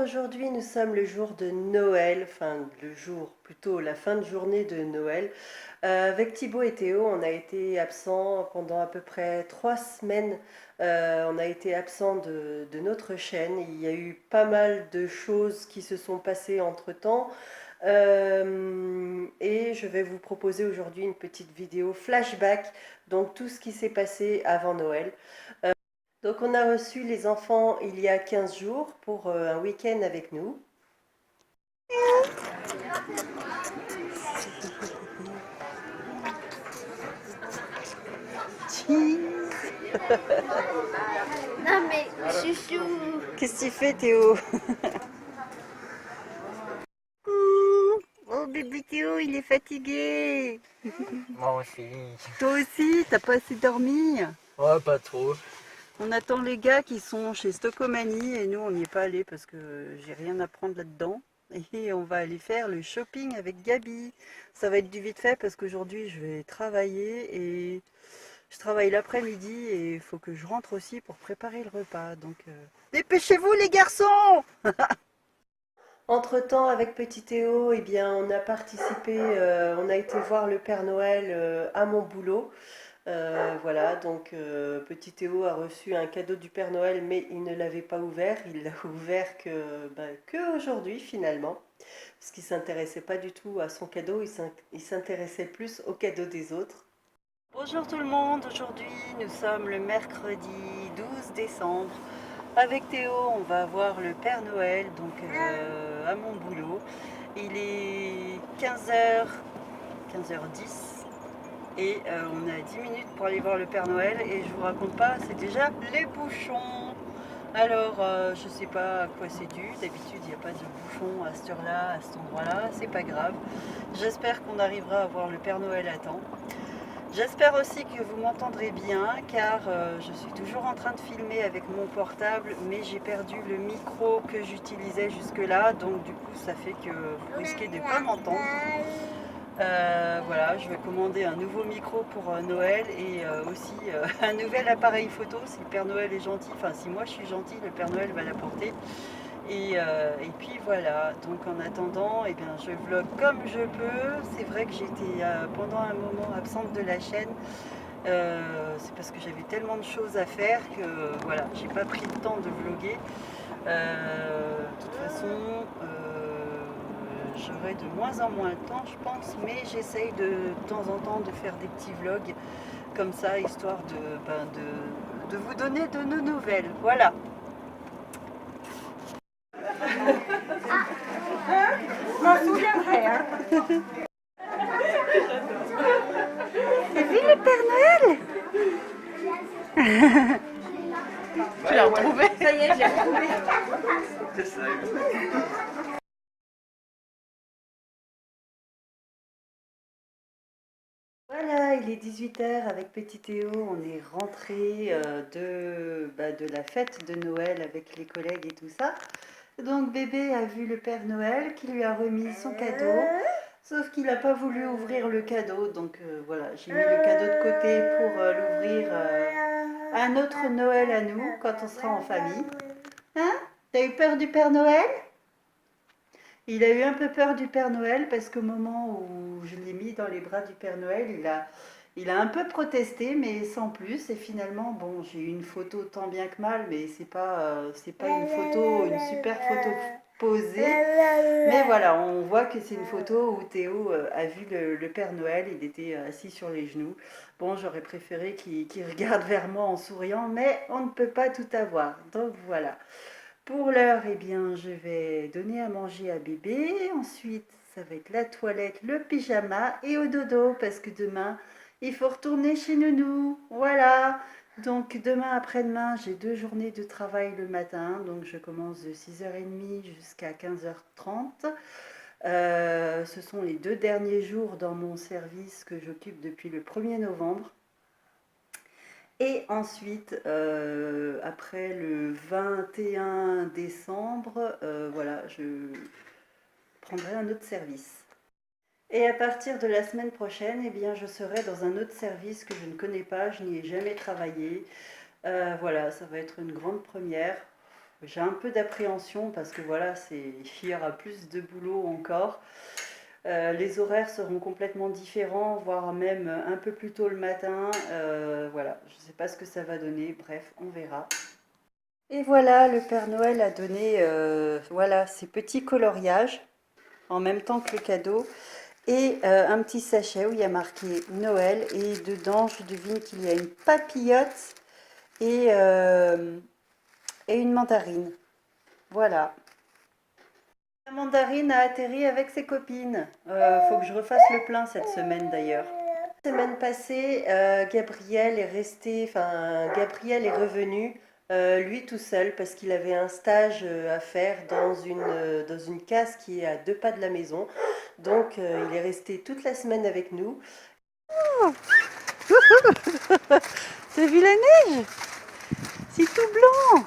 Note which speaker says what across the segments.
Speaker 1: aujourd'hui nous sommes le jour de Noël, enfin le jour, plutôt la fin de journée de Noël. Avec Thibaut et Théo, on a été absents pendant à peu près 3 semaines. On a été absents de notre chaîne. Il y a eu pas mal de choses qui se sont passées entre-temps. Et je vais vous proposer aujourd'hui une petite vidéo flashback, donc tout ce qui s'est passé avant Noël. Donc on a reçu les enfants il y a 15 jours pour un week-end avec nous.
Speaker 2: Non mais chouchou.
Speaker 1: Qu'est-ce que tu fais Théo? Oh bébé Théo, il est fatigué.
Speaker 3: Moi aussi.
Speaker 1: Toi aussi, t'as pas assez dormi?
Speaker 3: Ouais, pas trop.
Speaker 1: On attend les gars qui sont chez Stockomanie et nous on n'y est pas allé parce que j'ai rien à prendre là-dedans. Et on va aller faire le shopping avec Gabi. Ça va être du vite fait parce qu'aujourd'hui je vais travailler et je travaille l'après-midi et il faut que je rentre aussi pour préparer le repas. Donc dépêchez-vous les garçons! Entre-temps, avec petit Théo, eh bien, on a participé, on a été voir le Père Noël à mon boulot. Voilà, donc petit Théo a reçu un cadeau du Père Noël, mais il ne l'avait pas ouvert. Il l'a ouvert que aujourd'hui finalement, parce qu'il s'intéressait pas du tout à son cadeau, il s'intéressait plus au cadeau des autres. Bonjour tout le monde, aujourd'hui nous sommes le mercredi 12 décembre. Avec Théo, on va voir le Père Noël, donc à mon boulot. Il est 15h10 et on a 10 minutes pour aller voir le Père Noël et je vous raconte pas, c'est déjà les bouchons. Alors, je sais pas à quoi c'est dû, d'habitude il n'y a pas de bouchons à cette heure-là, à cet endroit-là, c'est pas grave. J'espère qu'on arrivera à voir le Père Noël à temps. J'espère aussi que vous m'entendrez bien car je suis toujours en train de filmer avec mon portable mais j'ai perdu le micro que j'utilisais jusque là, donc du coup ça fait que vous risquez de ne pas m'entendre. Voilà, je vais commander un nouveau micro pour Noël et aussi un nouvel appareil photo si le Père Noël est gentil, enfin si moi je suis gentille, le Père Noël va l'apporter. Et puis voilà, donc en attendant, eh bien, je vlog comme je peux. C'est vrai que j'étais pendant un moment absente de la chaîne. C'est parce que j'avais tellement de choses à faire que voilà, j'ai pas pris le temps de vlogger. De toute façon, j'aurai de moins en moins le temps, je pense, mais j'essaye de temps en temps de faire des petits vlogs comme ça, histoire de vous donner de nos nouvelles. Voilà.
Speaker 2: M'en souviendrai, hein.
Speaker 1: T'as vu le Père Noël?
Speaker 3: Tu l'as retrouvé?
Speaker 2: Ça y est, j'ai retrouvé.
Speaker 3: C'est ça.
Speaker 1: Voilà, il est 18h avec petit Théo, on est rentré de la fête de Noël avec les collègues et tout ça. Donc bébé a vu le Père Noël qui lui a remis son cadeau, sauf qu'il n'a pas voulu ouvrir le cadeau. Donc voilà, j'ai mis le cadeau de côté pour l'ouvrir à notre Noël à nous quand on sera en famille. Hein? T'as eu peur du Père Noël? Il a eu un peu peur du Père Noël parce qu'au moment où je l'ai mis dans les bras du Père Noël, il a un peu protesté, mais sans plus. Et finalement, bon, j'ai eu une photo tant bien que mal, mais c'est pas une photo, une super photo posée. Mais voilà, on voit que c'est une photo où Théo a vu le Père Noël. Il était assis sur les genoux. Bon, j'aurais préféré qu'il regarde vers moi en souriant, mais on ne peut pas tout avoir. Donc voilà. Pour l'heure, eh bien, je vais donner à manger à bébé. Ensuite, ça va être la toilette, le pyjama et au dodo parce que demain, il faut retourner chez Nounou. Voilà. Donc demain après-demain, j'ai 2 journées de travail le matin. Donc je commence de 6h30 jusqu'à 15h30. Ce sont les 2 derniers jours dans mon service que j'occupe depuis le 1er novembre. Et ensuite, après le 21 décembre, voilà, je prendrai un autre service. Et à partir de la semaine prochaine, eh bien, je serai dans un autre service que je ne connais pas, je n'y ai jamais travaillé. Voilà, ça va être une grande première. J'ai un peu d'appréhension parce que voilà, il y aura plus de boulot encore. Les horaires seront complètement différents, voire même un peu plus tôt le matin. Voilà, je ne sais pas ce que ça va donner. Bref, on verra. Et voilà, le Père Noël a donné voilà, ses petits coloriages en même temps que le cadeau. Et un petit sachet où il y a marqué Noël. Et dedans, je devine qu'il y a une papillote et une mandarine. Voilà. La mandarine a atterri avec ses copines. Faut que je refasse le plein cette semaine d'ailleurs. La semaine passée, Gabriel Gabriel est revenu, lui tout seul, parce qu'il avait un stage à faire dans une case qui est à 2 pas de la maison. Donc il est resté toute la semaine avec nous. Oh, t'as vu la neige? C'est tout blanc.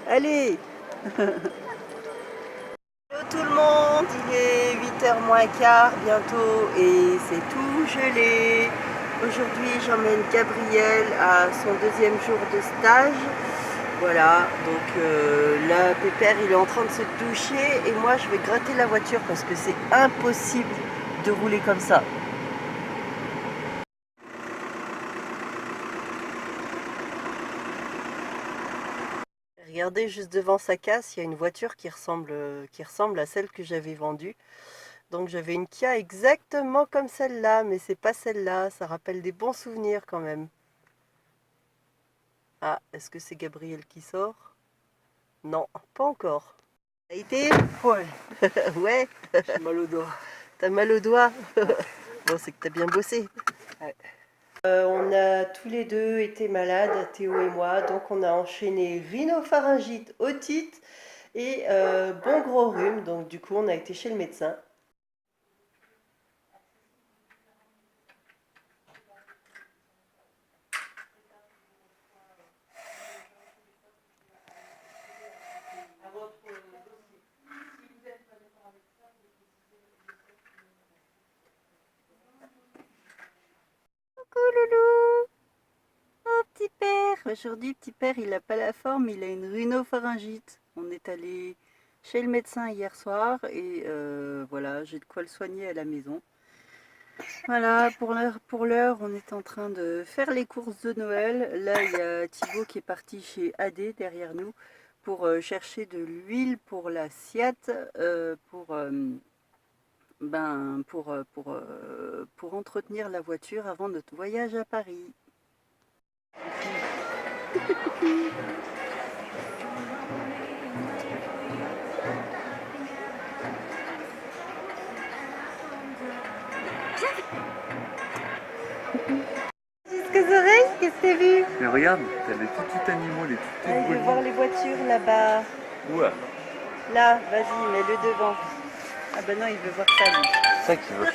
Speaker 1: Allez. Hello tout le monde, il est 8h moins quart bientôt et c'est tout gelé. Aujourd'hui j'emmène Gabriel à son 2e jour de stage. Voilà, donc là Pépère il est en train de se doucher et moi je vais gratter la voiture parce que c'est impossible de rouler comme ça. Regardez juste devant sa casse, il y a une voiture qui ressemble à celle que j'avais vendue. Donc j'avais une Kia exactement comme celle-là, mais c'est pas celle-là, ça rappelle des bons souvenirs quand même. Ah, est-ce que c'est Gabriel qui sort? Non, pas encore. Ça a été?
Speaker 3: Ouais,
Speaker 1: Ouais,
Speaker 3: j'ai mal au doigt.
Speaker 1: t'as mal au doigt? Bon, c'est que t'as bien bossé.
Speaker 3: Ouais.
Speaker 1: On a tous les deux été malades, Théo et moi, donc on a enchaîné rhinopharyngite, otite et bon gros rhume. Donc du coup, on a été chez le médecin. Coucou loulou! Oh petit père! Aujourd'hui, petit père, il n'a pas la forme, il a une rhinopharyngite. On est allé chez le médecin hier soir et voilà, j'ai de quoi le soigner à la maison. Voilà, pour l'heure, on est en train de faire les courses de Noël. Là, il y a Thibaut qui est parti chez AD derrière nous pour chercher de l'huile pour l'assiette, pour entretenir la voiture avant notre voyage à Paris. Jusqu'aux oreilles, qu'est-ce que t'as vu?
Speaker 4: Mais regarde, t'as les tout petits animaux, les toutes
Speaker 1: Ah, il
Speaker 4: petites
Speaker 1: veut voir les voitures là-bas.
Speaker 4: Ouais,
Speaker 1: Là, vas-y, mets-le devant. Ah bah non, il veut voir ça lui.
Speaker 4: c'est ça qu'il veut.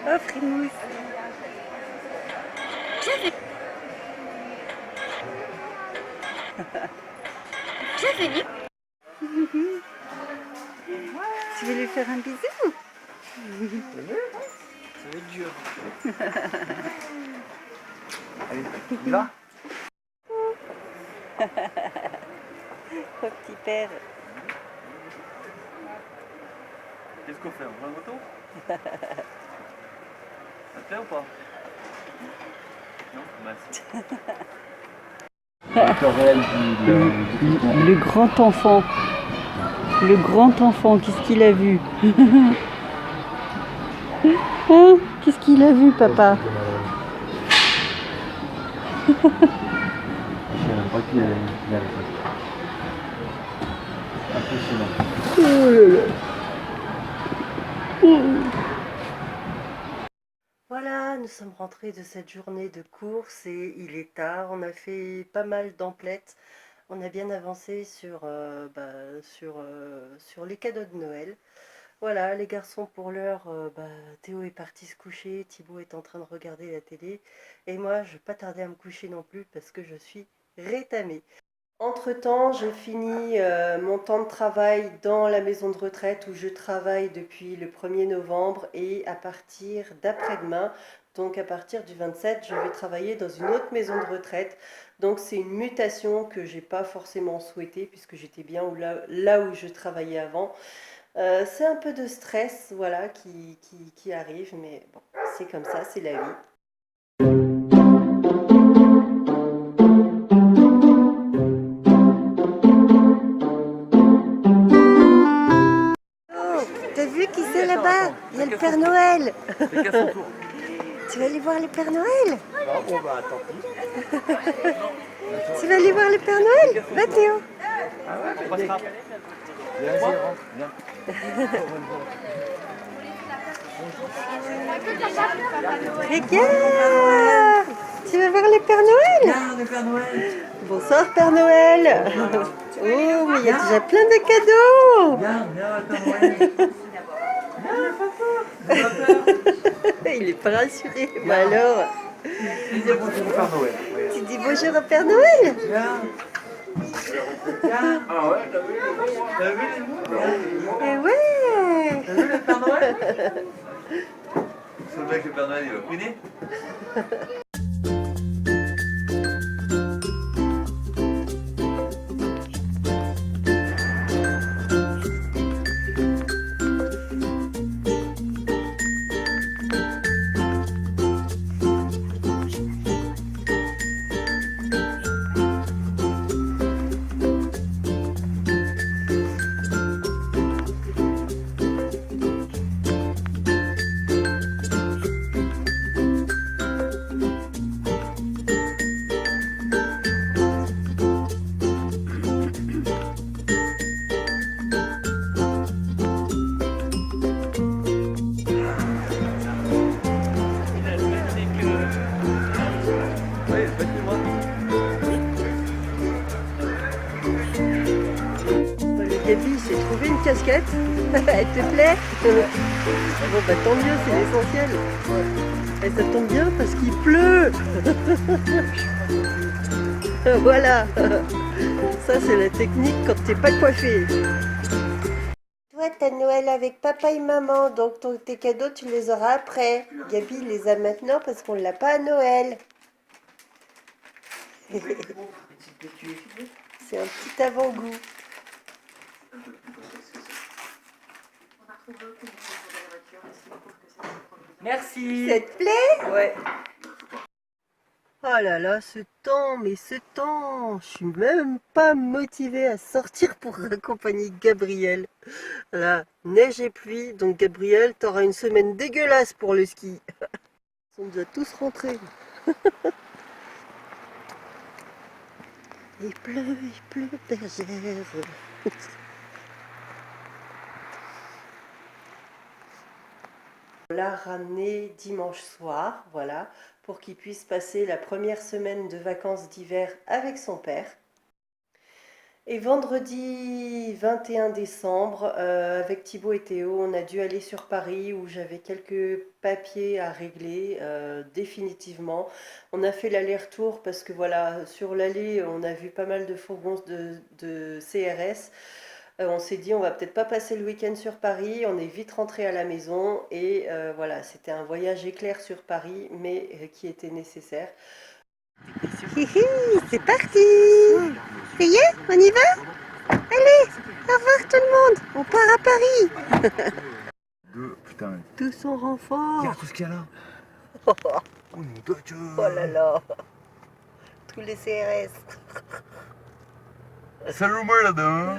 Speaker 1: Oh, Frimousse.
Speaker 2: J'ai fini.
Speaker 1: Tu veux lui faire un bisou?
Speaker 3: Ça va être dur.
Speaker 4: Allez, il va?
Speaker 1: Oh, petit père.
Speaker 4: Qu'est-ce qu'on fait? On prend une moto? Ça te plaît ou pas? Non? Bah si.
Speaker 1: Le grand enfant. Le grand enfant, qu'est-ce qu'il a vu? Hein? Qu'est-ce qu'il a vu, papa?
Speaker 4: Je sais même pas qui est là. Impressionnant.
Speaker 1: Voilà, nous sommes rentrés de cette journée de course et il est tard. On a fait pas mal d'emplettes. On a bien avancé sur les cadeaux de Noël. Voilà, les garçons, pour l'heure, Théo est parti se coucher, Thibaut est en train de regarder la télé. Et moi, je ne vais pas tarder à me coucher non plus parce que je suis rétamée.
Speaker 5: Entre-temps, j'ai fini mon temps de travail dans la maison de retraite où je travaille depuis le 1er novembre et à partir d'après-demain, donc à partir du 27, je vais travailler dans une autre maison de retraite. Donc c'est une mutation que j'ai pas forcément souhaitée puisque j'étais bien là où je travaillais avant. C'est un peu de stress, voilà, qui arrive, mais bon, c'est comme ça, c'est la vie. Oh, t'as vu qui c'est là-bas? Il y a le Père Noël.
Speaker 3: C'est qu'à son tour.
Speaker 5: Tu vas aller voir le Père Noël?
Speaker 3: Ah, bon bah tant pis.
Speaker 5: Tu vas aller voir le Père Noël? Va Théo.
Speaker 3: On passera. Viens, vas-y, rentre, viens.
Speaker 5: Regarde! Tu vas voir le Père Noël?
Speaker 3: Viens, le Père Noël.
Speaker 5: Bonsoir Père Noël. Oh, mais il y a déjà plein de cadeaux.
Speaker 3: Viens, le Père Noël.
Speaker 5: Il est pas rassuré. Bah alors,
Speaker 3: Dis bonjour au Père Noël.
Speaker 5: tu dis bonjour au Père Noël?
Speaker 3: Viens. Viens. Ah ouais, t'as vu les mots?
Speaker 5: Eh ouais!
Speaker 3: T'as vu le Père Noël? C'est le mec, le Père Noël, il va couiner. Oui, faites-moi.
Speaker 5: Le Gabi, il s'est trouvé une casquette. Elle te plaît? Bon bah tant mieux, c'est l'essentiel. Et ça tombe bien parce qu'il pleut. Voilà. Ça c'est la technique quand t'es pas coiffé. Toi t'as Noël avec papa et maman, donc tes cadeaux tu les auras après. Gabi il les a maintenant parce qu'on l'a pas à Noël. C'est un petit avant-goût.
Speaker 3: Merci.
Speaker 5: Ça te plaît?
Speaker 3: Ouais.
Speaker 5: Oh là là, ce temps, mais ce temps! Je suis même pas motivée à sortir pour accompagner Gabriel. Là, neige et pluie, donc Gabriel, t'auras une semaine dégueulasse pour le ski. Ils sont déjà tous rentrés. Il pleut, bergère. On l'a ramené dimanche soir, voilà, pour qu'il puisse passer la première semaine de vacances d'hiver avec son père. Et vendredi 21 décembre, avec Thibaut et Théo, on a dû aller sur Paris où j'avais quelques papiers à régler définitivement. On a fait l'aller-retour parce que voilà, sur l'aller, on a vu pas mal de fourgons de CRS. On s'est dit, on va peut-être pas passer le week-end sur Paris, on est vite rentré à la maison et voilà, c'était un voyage éclair sur Paris, mais qui était nécessaire. Hihi, c'est parti! Ça y est, on y va? Allez, au revoir tout le monde, on part à Paris!
Speaker 3: Putain.
Speaker 5: Tout son renfort!
Speaker 3: Regarde tout ce qu'il y a là.
Speaker 5: Oh
Speaker 3: Oh nom de Dieu.
Speaker 5: là là! Tous les CRS!
Speaker 3: Salut moi là-dedans.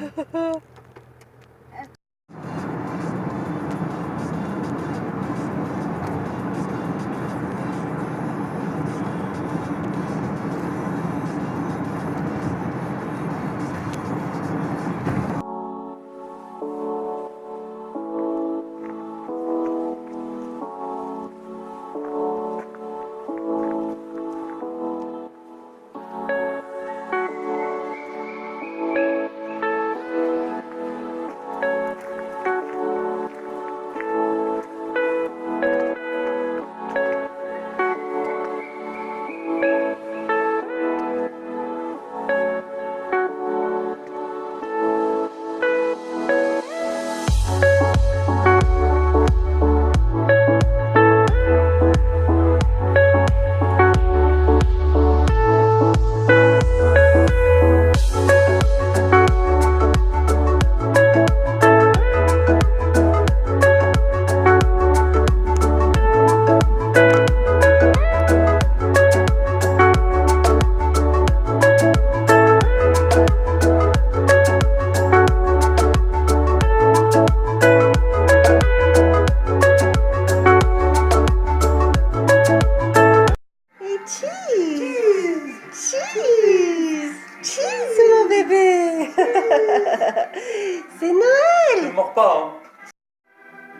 Speaker 3: pas.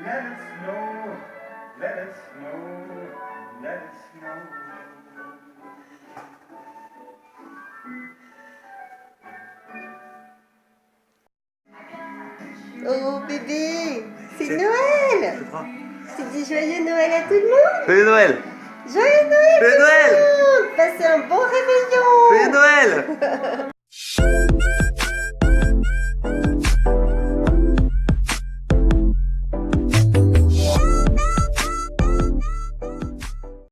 Speaker 4: Let us know, let us know, let us know.
Speaker 5: Oh bébé, c'est Noël!
Speaker 3: Je prends.
Speaker 5: Tu dis joyeux Noël à tout le monde!
Speaker 3: Joyeux Noël.
Speaker 5: Joyeux Noël!
Speaker 3: Joyeux Noël.
Speaker 5: Passez un bon réveillon!
Speaker 3: Joyeux Noël.